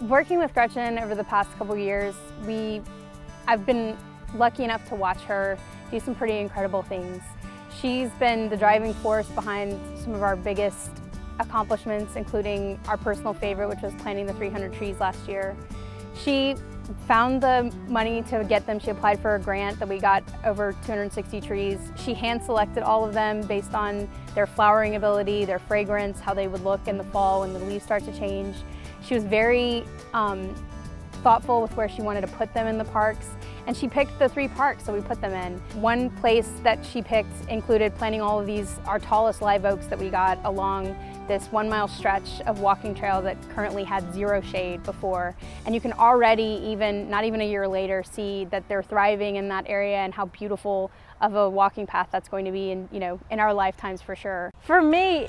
Working with Gretchen over the past couple years, I've been lucky enough to watch her do some pretty incredible things. She's been the driving force behind some of our biggest accomplishments, including our personal favorite, which was planting the 300 trees last year. She found the money to get them. She applied for a grant that we got over 260 trees. She hand-selected all of them based on their flowering ability, their fragrance, how they would look in the fall when the leaves start to change. She was very thoughtful with where she wanted to put them in the parks, and she picked the 3 parks that we put them in. One place that she picked included planting all of these, our tallest live oaks that we got along this 1-mile stretch of walking trail that currently had 0 shade before. And you can already, not even a year later, see that they're thriving in that area and how beautiful of a walking path that's going to be in our lifetimes for sure. For me,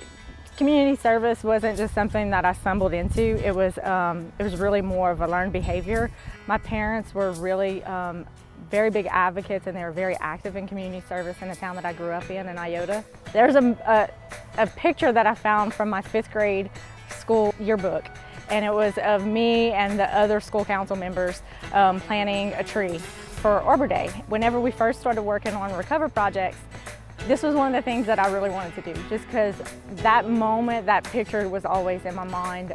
community service wasn't just something that I stumbled into. It was really more of a learned behavior. My parents were really very big advocates, and they were very active in community service in the town that I grew up in Iota. There's a picture that I found from my 5th grade school yearbook, and it was of me and the other school council members planting a tree for Arbor Day. Whenever we first started working on Recover projects, this was one of the things that I really wanted to do, just because that moment, that picture was always in my mind.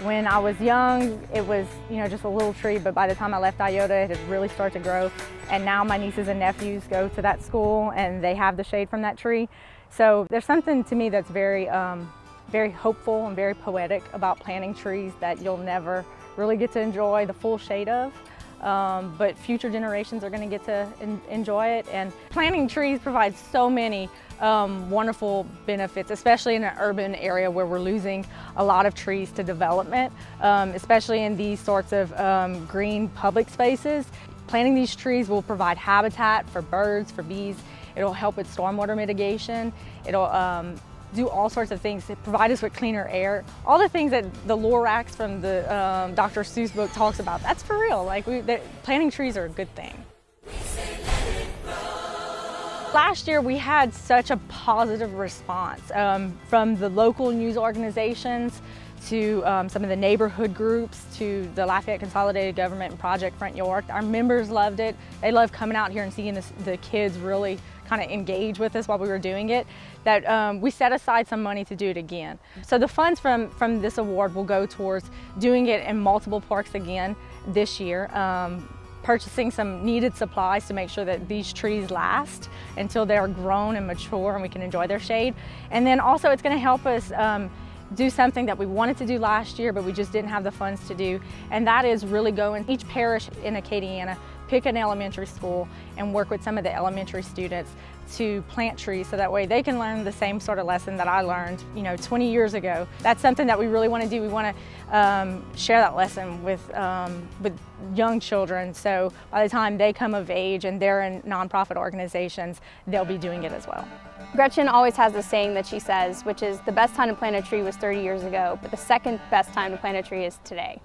When I was young, it was just a little tree, but by the time I left Iota, it had really started to grow. And now my nieces and nephews go to that school, and they have the shade from that tree. So there's something to me that's very, very hopeful and very poetic about planting trees that you'll never really get to enjoy the full shade of. But future generations are going to get to enjoy it. And planting trees provides so many wonderful benefits, especially in an urban area where we're losing a lot of trees to development, especially in these sorts of green public spaces. Planting these trees will provide habitat for birds, for bees. It'll help with stormwater mitigation. It'll do all sorts of things to provide us with cleaner air. All the things that the Lorax from the Dr. Seuss book talks about, that's for real. Planting trees are a good thing. Last year we had such a positive response from the local news organizations to some of the neighborhood groups to the Lafayette Consolidated Government and Project Front Yard. Our members loved it. They loved coming out here and seeing the kids really kind of engage with us while we were doing it, that we set aside some money to do it again. So the funds from this award will go towards doing it in multiple parks again this year, purchasing some needed supplies to make sure that these trees last until they're grown and mature and we can enjoy their shade. And then also it's going to help us do something that we wanted to do last year but we just didn't have the funds to do, and that is really go in each parish in Acadiana, pick an elementary school and work with some of the elementary students to plant trees so that way they can learn the same sort of lesson that I learned 20 years ago. That's something that we really want to do. We want to share that lesson with young children, so by the time they come of age and they're in nonprofit organizations, they'll be doing it as well. Gretchen always has this saying that she says, which is the best time to plant a tree was 30 years ago, but the second best time to plant a tree is today.